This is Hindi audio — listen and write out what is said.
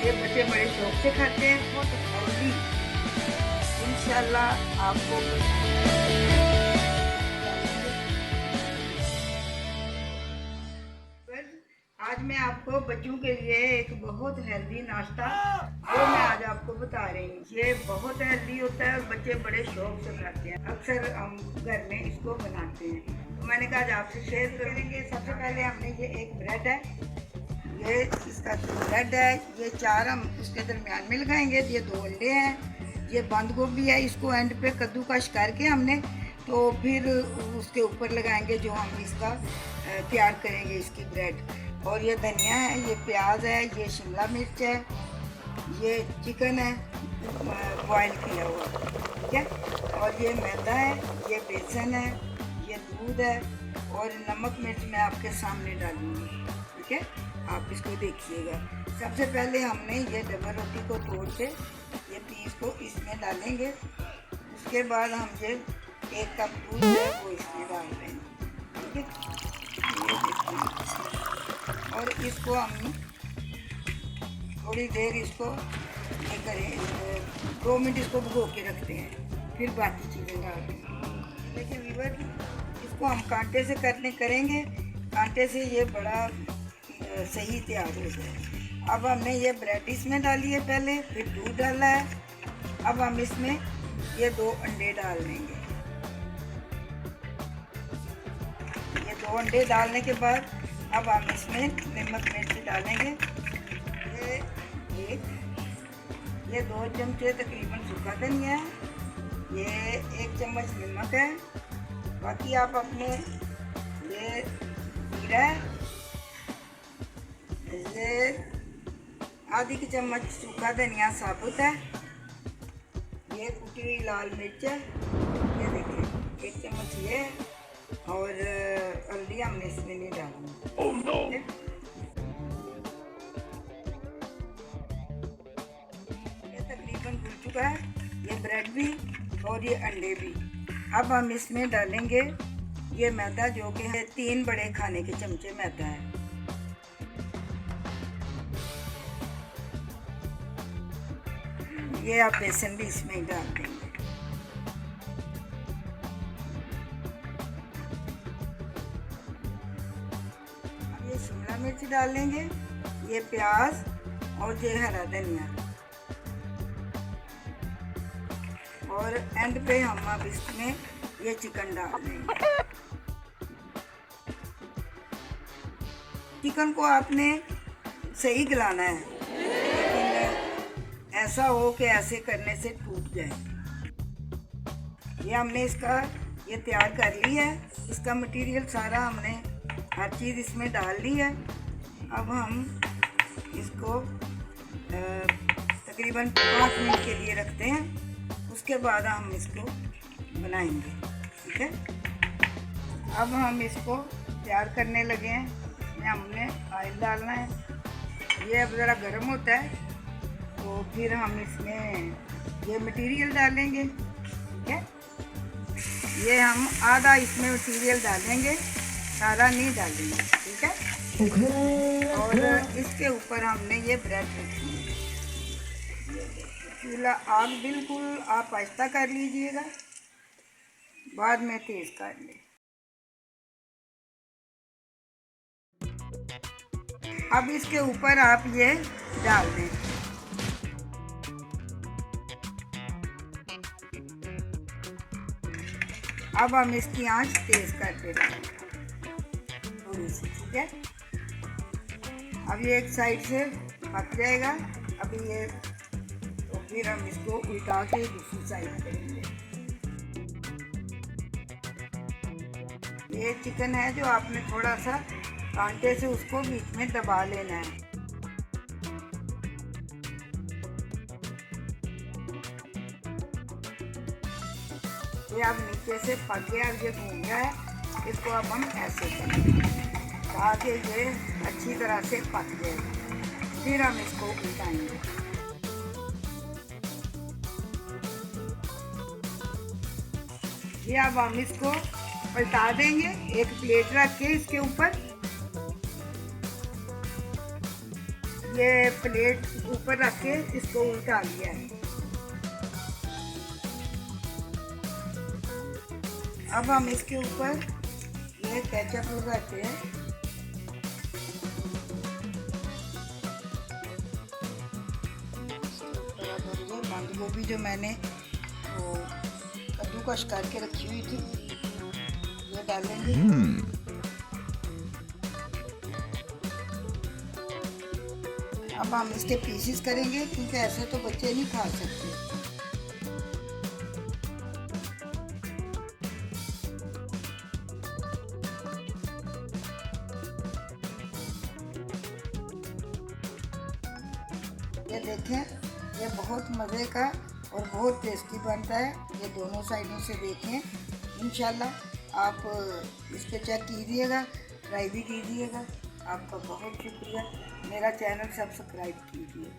ये बच्चे बड़े शौक से खाते हैं, बहुत हेल्दी। इंशाल्लाह आपको आज मैं आपको बच्चों के लिए एक बहुत हेल्दी नाश्ता वो मैं आज आपको बता रही हूँ। ये बहुत हेल्दी होता है और बच्चे बड़े शौक से खाते हैं। अक्सर हम घर में इसको बनाते हैं, तो मैंने कहा आज आपसे शेयर करेंगे। सबसे पहले हमने ये एक ब्रेड है, ये इसका ब्रेड है, ये 4 हम उसके दरमियान में लगाएंगे। ये 2 अंडे हैं, ये बंद गोभी है, इसको एंड पे कद्दूकश करके हमने तो फिर उसके ऊपर लगाएंगे जो हम इसका तैयार करेंगे इसकी ब्रेड। और ये धनिया है, ये प्याज है, ये शिमला मिर्च है, ये चिकन है बॉयल किया हुआ, ठीक है। और ये मैदा है, ये बेसन है, ये दूध है और नमक मिर्च मैं आपके सामने डालूंगी, ठीक है। आप इसको देखिएगा। सबसे पहले हमने ये डबल रोटी को तोड़ के ये पीस को इसमें डालेंगे। उसके बाद हम ये 1 कप दूध है वो इसमें डाल देंगे, ठीक है। और इसको हम थोड़ी देर इसको ये करें, 2 मिनट इसको भिगो के रखते हैं, फिर बाकी चीज़ें डालते हैं। देखिए व्यूअर, इसको हम कांटे से करेंगे, कांटे से ये बड़ा सही तैयार हो जाए। अब हमने ये ब्रेड इसमें डाली है पहले, फिर दूध डाला है। अब हम इसमें ये 2 अंडे डाल देंगे। ये 2 अंडे डालने के बाद अब हम इसमें नमक मिर्च डालेंगे। ये 2 चमचे तकरीबन सूखा धनिया है, ये 1 चम्मच नमक है, बाकी आप अपने ये जीरा है, ये आधी की चम्मच सूखा धनिया साबुत है, ये कुटी हुई लाल मिर्च है, ये देखिए 1 चम्मच ये है। और हल्दी हमने इसमें नहीं डालनी। oh, no. ये तकरीबन घुल चुका है, ये ब्रेड भी और ये अंडे भी। अब हम इसमें डालेंगे ये मैदा, जो कि है 3 बड़े खाने के चमचे मैदा है। ये आप बेसन भी इसमें ही डाल देंगे। अब ये शिमला मिर्च डालेंगे, ये प्याज और ये हरा धनिया, और एंड पे हम अब इसमें ये चिकन डाल देंगे। चिकन को आपने सही गलाना है, लेकिन ऐसा हो कि ऐसे करने से टूट जाए। ये हमने इसका ये तैयार कर लिया है, इसका मटेरियल सारा हमने हर चीज़ इसमें डाल ली है। अब हम इसको तकरीबन 5 मिनट के लिए रखते हैं, उसके बाद हम इसको बनाएंगे, ठीक है। अब हम इसको तैयार करने लगे हैं। इसमें हमने ऑयल डालना है, ये अब ज़रा गर्म होता है तो फिर हम इसमें ये मटेरियल डालेंगे, ठीक है। ये हम आधा इसमें मटेरियल डालेंगे, सारा नहीं डालेंगे, ठीक है। और इसके ऊपर हमने ये ब्रेड रखेंगे। चूल्हा आग बिल्कुल आप आहिस्ता कर लीजिएगा, बाद में तेज़ कर लें। अब इसके ऊपर आप ये डाल दें। अब हम इसकी आंच तेज कर देते हैं थोड़ी सी, ठीक है। अब ये एक साइड से पक जाएगा। अभी ये तो फिर हम इसको उल्टा के दूसरी साइड करेंगे। ये चिकन है जो आपने थोड़ा सा कांटे से उसको बीच में दबा लेना है। ये अब नीचे से पक गया, अब ये भून गया है। इसको अब हम ऐसे करेंगे ताकि ये अच्छी तरह से पक जाए। फिर हम इसको उल्टाएंगे। ये अब हम इसको पलटा देंगे, एक प्लेट रख के इसके ऊपर। ये प्लेट ऊपर रख के इसको उल्टा लिया है। अब हम इसके ऊपर ये केचप लगाते हैं। बंद गोभी जो मैंने वो कद्दूकस करके रखी हुई थी ये डालेंगे। अब हम इसके पीसेस करेंगे क्योंकि ऐसे तो बच्चे नहीं खा सकते। ये देखें, ये बहुत मज़े का और बहुत टेस्टी बनता है। ये दोनों साइडों से देखें। इंशाल्लाह आप इस पे चेक कीजिएगा, ट्राई भी कीजिएगा। आपका बहुत शुक्रिया। मेरा चैनल सब्सक्राइब कीजिए।